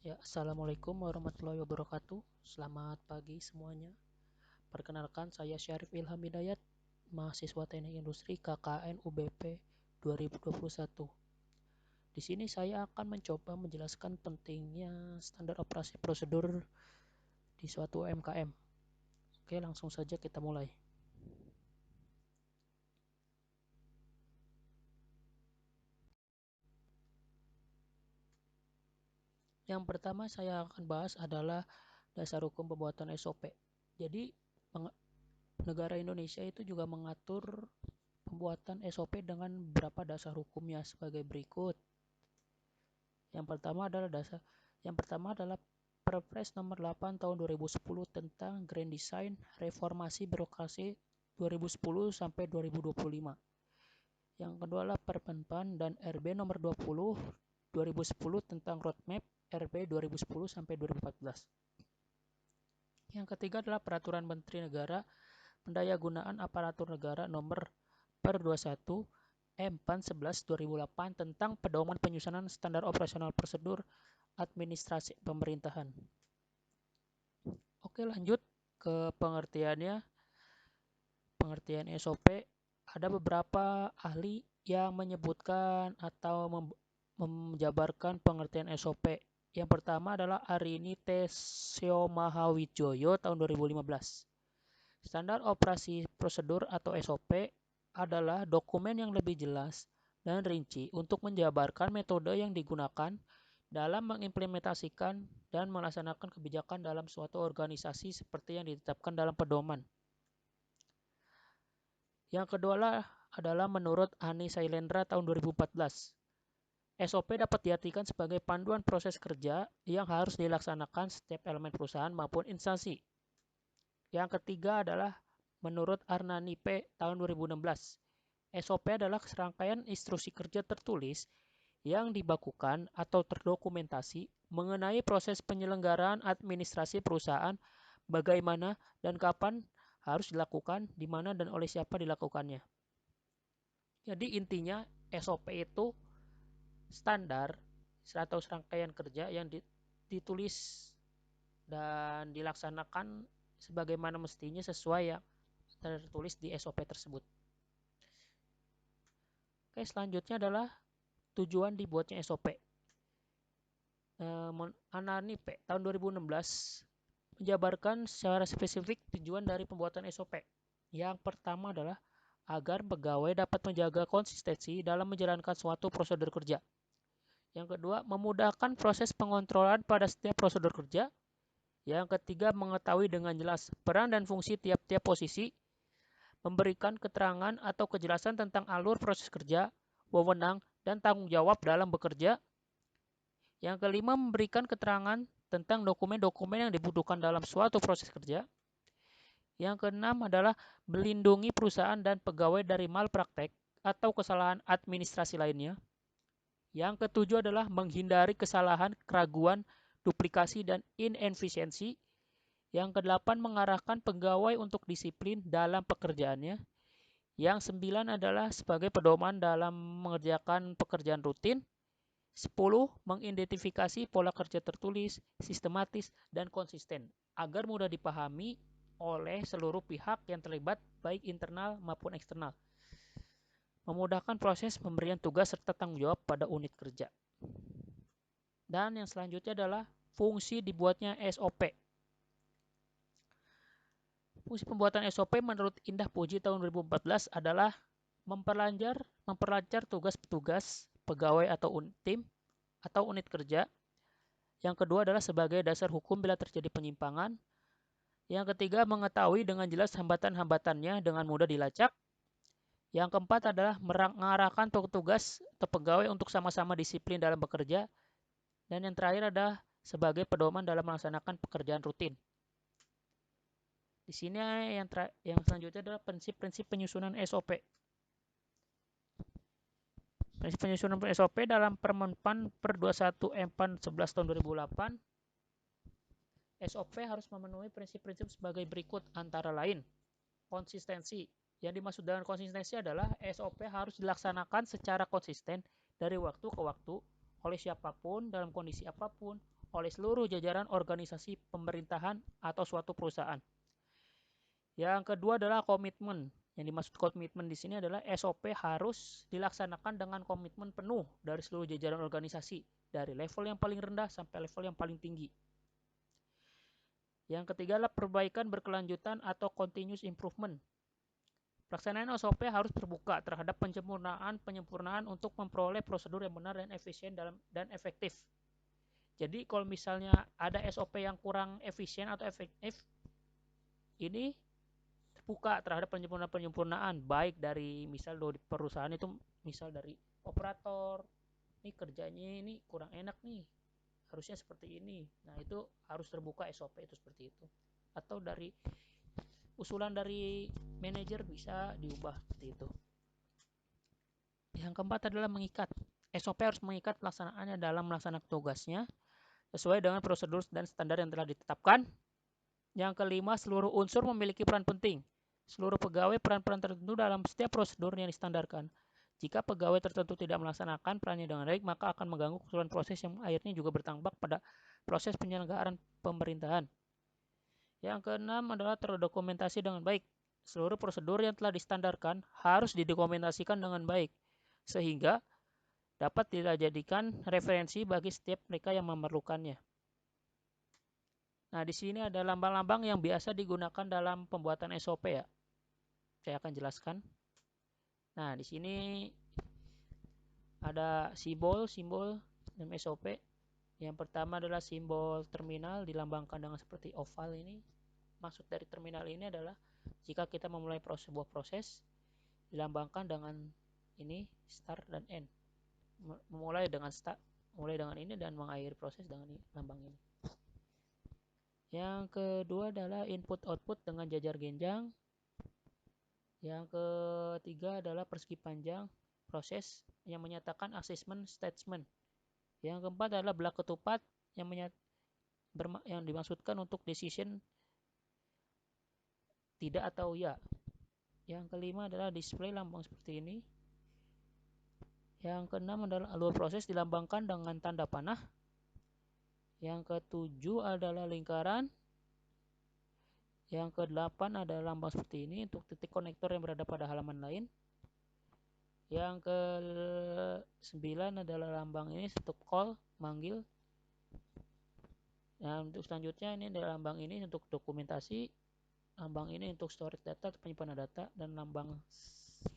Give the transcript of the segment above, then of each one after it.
Ya, Assalamualaikum warahmatullahi wabarakatuh. Selamat pagi semuanya. Perkenalkan, saya Syarif Ilham Hidayat, mahasiswa Teknik Industri KKN UBP 2021. Di sini saya akan mencoba menjelaskan pentingnya standar operasi prosedur di suatu UMKM. Oke, langsung saja kita mulai. Yang pertama saya akan bahas adalah dasar hukum pembuatan SOP. Jadi, negara Indonesia itu juga mengatur pembuatan SOP dengan beberapa dasar hukumnya sebagai berikut. Yang pertama adalah Perpres nomor 8 tahun 2010 tentang Grand Design Reformasi Birokrasi 2010 sampai 2025. Yang kedua adalah Permenpan dan RB nomor 20 2010 tentang Roadmap RB 2010 sampai 2014. Yang ketiga adalah Peraturan Menteri Negara Pendayagunaan Aparatur Negara nomor per 21 M4 11 2008 tentang pedoman penyusunan standar operasional prosedur administrasi pemerintahan. Oke, lanjut ke pengertiannya. Pengertian SOP, ada beberapa ahli yang menyebutkan atau menjabarkan pengertian SOP. Yang pertama adalah Arini Tesio Mahawijoyo tahun 2015. Standar operasi prosedur atau SOP adalah dokumen yang lebih jelas dan rinci untuk menjabarkan metode yang digunakan dalam mengimplementasikan dan melaksanakan kebijakan dalam suatu organisasi seperti yang ditetapkan dalam pedoman. Yang kedua adalah menurut Ani Sailendra tahun 2014. SOP dapat diartikan sebagai panduan proses kerja yang harus dilaksanakan setiap elemen perusahaan maupun instansi. Yang ketiga adalah menurut Arnani P. tahun 2016. SOP adalah serangkaian instruksi kerja tertulis yang dibakukan atau terdokumentasi mengenai proses penyelenggaraan administrasi perusahaan, bagaimana dan kapan harus dilakukan, di mana dan oleh siapa dilakukannya. Jadi intinya SOP itu standar atau serangkaian kerja yang ditulis dan dilaksanakan sebagaimana mestinya sesuai yang tertulis di SOP tersebut. Oke, selanjutnya adalah tujuan dibuatnya SOP. Anani P. tahun 2016 menjabarkan secara spesifik tujuan dari pembuatan SOP. Yang pertama adalah agar pegawai dapat menjaga konsistensi dalam menjalankan suatu prosedur kerja. Yang kedua, memudahkan proses pengontrolan pada setiap prosedur kerja. Yang ketiga, mengetahui dengan jelas peran dan fungsi tiap-tiap posisi, memberikan keterangan atau kejelasan tentang alur proses kerja, wewenang, dan tanggung jawab dalam bekerja. Yang kelima, memberikan keterangan tentang dokumen-dokumen yang dibutuhkan dalam suatu proses kerja. Yang keenam adalah melindungi perusahaan dan pegawai dari malpraktek atau kesalahan administrasi lainnya. Yang ketujuh adalah menghindari kesalahan, keraguan, duplikasi, dan inefisiensi. Yang kedelapan, mengarahkan pegawai untuk disiplin dalam pekerjaannya. Yang sembilan adalah sebagai pedoman dalam mengerjakan pekerjaan rutin. 10. Mengidentifikasi pola kerja tertulis, sistematis, dan konsisten agar mudah dipahami oleh seluruh pihak yang terlibat baik internal maupun eksternal. Memudahkan proses pemberian tugas serta tanggung jawab pada unit kerja. Dan yang selanjutnya adalah fungsi dibuatnya SOP. Fungsi pembuatan SOP menurut Indah Puji tahun 2014 adalah memperlancar tugas petugas, pegawai atau tim atau unit kerja. Yang kedua adalah sebagai dasar hukum bila terjadi penyimpangan. Yang ketiga, mengetahui dengan jelas hambatan-hambatannya dengan mudah dilacak. Yang keempat adalah mengarahkan petugas atau pegawai untuk sama-sama disiplin dalam bekerja. Dan yang terakhir adalah sebagai pedoman dalam melaksanakan pekerjaan rutin. Di sini yang selanjutnya adalah prinsip-prinsip penyusunan SOP. Prinsip penyusunan SOP dalam Permenpan per 21 M4 11 tahun 2008. SOP harus memenuhi prinsip-prinsip sebagai berikut, antara lain konsistensi. Yang dimaksud dengan konsistensi adalah SOP harus dilaksanakan secara konsisten dari waktu ke waktu oleh siapapun dalam kondisi apapun oleh seluruh jajaran organisasi pemerintahan atau suatu perusahaan. Yang kedua adalah komitmen. Yang dimaksud komitmen di sini adalah SOP harus dilaksanakan dengan komitmen penuh dari seluruh jajaran organisasi, dari level yang paling rendah sampai level yang paling tinggi. Yang ketiga adalah perbaikan berkelanjutan atau continuous improvement. Pelaksanaan SOP harus terbuka terhadap penyempurnaan untuk memperoleh prosedur yang benar dan efisien dan efektif. Jadi kalau misalnya ada SOP yang kurang efisien atau efektif, ini terbuka terhadap penyempurnaan baik dari misal dari perusahaan itu, misal dari operator, ini kerjanya ini kurang enak nih, harusnya seperti ini. Nah itu harus terbuka SOP itu seperti itu. Atau dari usulan dari manajer bisa diubah seperti itu. Yang keempat adalah mengikat. SOP harus mengikat pelaksanaannya dalam melaksanakan tugasnya sesuai dengan prosedur dan standar yang telah ditetapkan. Yang kelima, seluruh unsur memiliki peran penting. Seluruh pegawai peran-peran tertentu dalam setiap prosedur yang distandarkan. Jika pegawai tertentu tidak melaksanakan perannya dengan baik, maka akan mengganggu keseluruhan proses yang akhirnya juga berdampak pada proses penyelenggaraan pemerintahan. Yang keenam adalah terdokumentasi dengan baik. Seluruh prosedur yang telah distandarkan harus didokumentasikan dengan baik, sehingga dapat dijadikan referensi bagi setiap mereka yang memerlukannya. Nah, di sini ada lambang-lambang yang biasa digunakan dalam pembuatan SOP ya. Saya akan jelaskan. Nah, di sini ada simbol dalam SOP. Yang pertama adalah simbol terminal dilambangkan dengan seperti oval ini. Maksud dari terminal ini adalah jika kita memulai sebuah proses dilambangkan dengan ini start dan end. Memulai dengan ini dan mengakhiri proses dengan lambang ini. Yang kedua adalah input output dengan jajar genjang. Yang ketiga adalah persegi panjang proses yang menyatakan assessment statement. Yang keempat adalah belah ketupat yang dimaksudkan untuk decision tidak atau ya. Yang kelima adalah display lambang seperti ini. Yang keenam adalah alur proses dilambangkan dengan tanda panah. Yang ketujuh adalah lingkaran. Yang kedelapan adalah lambang seperti ini untuk titik konektor yang berada pada halaman lain. Yang ke-9 adalah lambang ini untuk call, manggil. Nah, untuk selanjutnya ini adalah lambang ini untuk dokumentasi, lambang ini untuk storage data atau penyimpanan data, dan lambang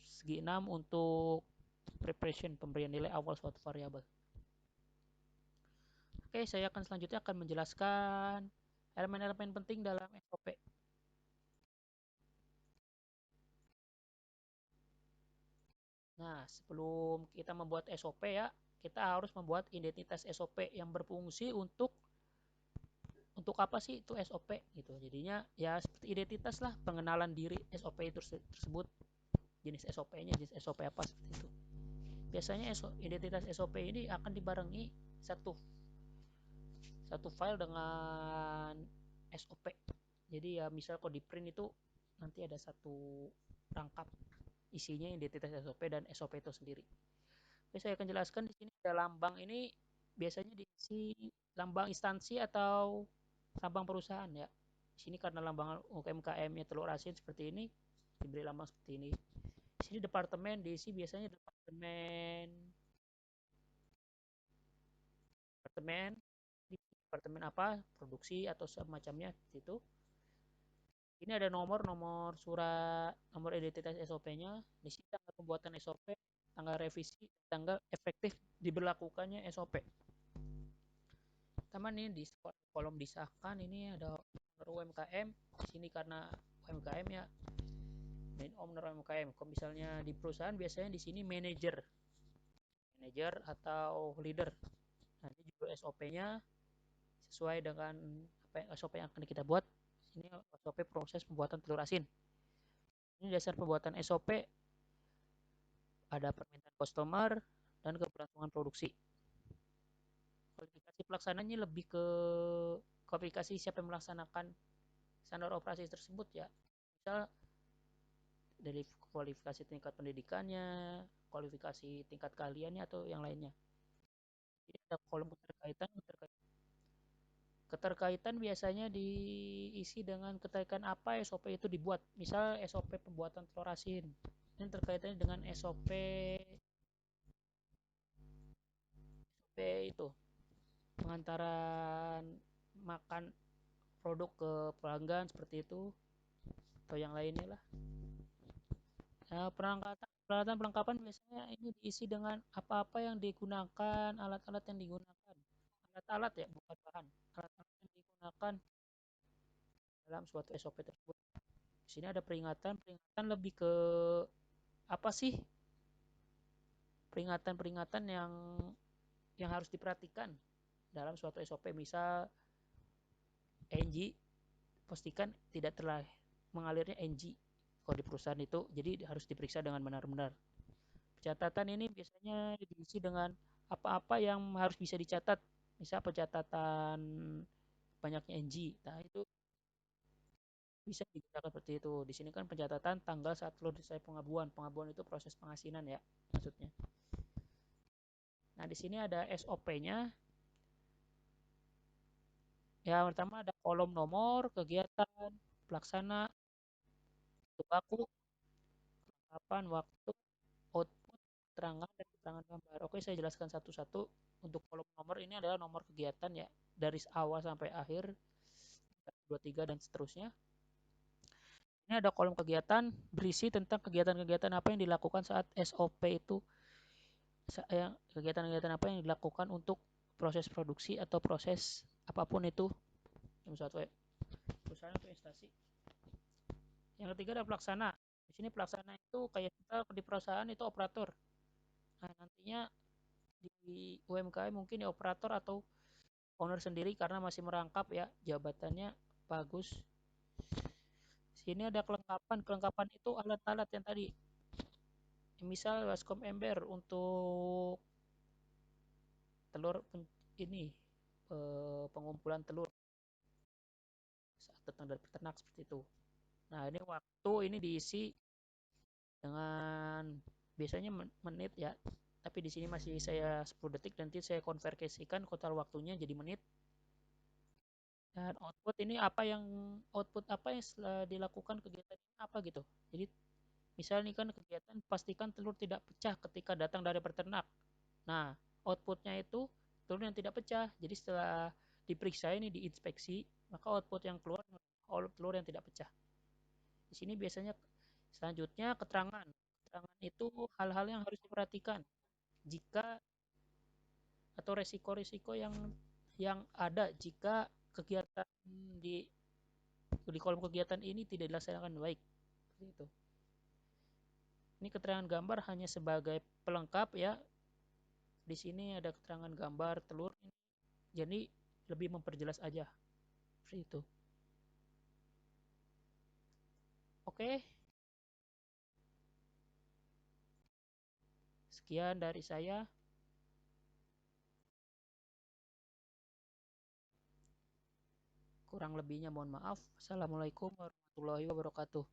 segi 6 untuk preparation, pemberian nilai awal suatu variabel. Oke, saya akan selanjutnya menjelaskan elemen-elemen penting dalam SOP. Nah, sebelum kita membuat SOP ya, kita harus membuat identitas SOP yang berfungsi untuk apa sih itu SOP gitu. Jadinya ya seperti identitas lah, pengenalan diri SOP itu tersebut, jenis SOP-nya, jenis SOP apa seperti itu. Biasanya identitas SOP ini akan dibarengi satu file dengan SOP. Jadi ya misal kalau di print itu nanti ada satu rangkap isinya identitas SOP dan SOP itu sendiri. Oke, saya akan jelaskan di sini ada lambang ini biasanya diisi lambang instansi atau lambang perusahaan ya. Di sini karena lambang UMKM-nya Telur Asin seperti ini, diberi lambang seperti ini. Di sini departemen diisi biasanya departemen apa, produksi atau semacamnya itu. Ini ada nomor surat, nomor identitas SOP-nya. Di sini tanggal pembuatan SOP, tanggal revisi, tanggal efektif diberlakukannya SOP. Teman ini di kolom disahkan ini ada UMKM. Di sini karena UMKM ya, main owner UMKM. Kalau misalnya di perusahaan biasanya di sini manager atau leader. Nah, ini juga SOP-nya sesuai dengan SOP yang akan kita buat. Ini SOP proses pembuatan telur asin. Ini dasar pembuatan SOP, ada permintaan customer dan keberlangsungan produksi. Kualifikasi pelaksananya lebih ke kualifikasi siapa yang melaksanakan standar operasi tersebut ya. Misal dari kualifikasi tingkat pendidikannya, kualifikasi tingkat keahliannya atau yang lainnya. Jadi ada kolom keterkaitan Keterkaitan biasanya diisi dengan keterkaitan apa SOP itu dibuat. Misal SOP pembuatan telur asin. Ini terkaitannya dengan SOP itu pengantaran makan produk ke pelanggan seperti itu atau yang lainnya lah. Nah, peralatan perlengkapan biasanya ini diisi dengan apa-apa yang digunakan, alat-alat yang digunakan. Alat-alat ya, bukan bahan. Alat-alat yang digunakan dalam suatu SOP tersebut. Di sini ada peringatan, peringatan lebih ke apa sih? Peringatan-peringatan yang harus diperhatikan dalam suatu SOP. Misal NG, pastikan tidak telah mengalirnya NG kalau di perusahaan itu, jadi harus diperiksa dengan benar-benar. Pencatatan ini biasanya diisi dengan apa-apa yang harus bisa dicatat, misal pencatatan banyaknya NG. Nah, itu bisa digunakan seperti itu. Di sini kan pencatatan tanggal saat telur selesai pengabuan. Pengabuan itu proses pengasinan ya, maksudnya. Nah, di sini ada SOP-nya. Ya, pertama ada kolom nomor, kegiatan, pelaksana, baku, kapan, waktu, output, keterangan, dan keterangan gambar. Oke, saya jelaskan satu-satu. Untuk kolom nomor ini adalah nomor kegiatan ya, dari awal sampai akhir, 23 dan seterusnya. Ini ada kolom kegiatan berisi tentang kegiatan-kegiatan apa yang dilakukan saat SOP itu, kegiatan-kegiatan apa yang dilakukan untuk proses produksi atau proses apapun itu yang suatu perusahaan atau instansi. Yang ketiga ada pelaksana. Di sini pelaksana itu kayak kita di perusahaan itu operator. Nah, nantinya di UMKM mungkin ya operator atau owner sendiri karena masih merangkap ya jabatannya bagus. Sini ada kelengkapan. Kelengkapan itu alat-alat yang tadi. Misal baskom ember untuk telur ini pengumpulan telur saat datang dari peternak seperti itu. Nah, ini waktu ini diisi dengan biasanya menit ya. Tapi di sini masih saya 10 detik, nanti saya konversikan total waktunya jadi menit. Dan output ini apa yang setelah dilakukan kegiatan ini apa gitu. Jadi misalnya ini kan kegiatan pastikan telur tidak pecah ketika datang dari peternak. Nah, outputnya itu telur yang tidak pecah. Jadi setelah diperiksa ini diinspeksi, maka output yang keluar telur yang tidak pecah. Di sini biasanya selanjutnya keterangan. Keterangan itu hal-hal yang harus diperhatikan jika atau resiko-resiko yang ada jika kegiatan di di kolom kegiatan ini tidak dilaksanakan baik. Itu. Ini keterangan gambar hanya sebagai pelengkap ya. Di sini ada keterangan gambar telur ini. Jadi lebih memperjelas aja. Seperti itu. Oke. Sekian dari saya. Kurang lebihnya mohon maaf. Assalamualaikum warahmatullahi wabarakatuh.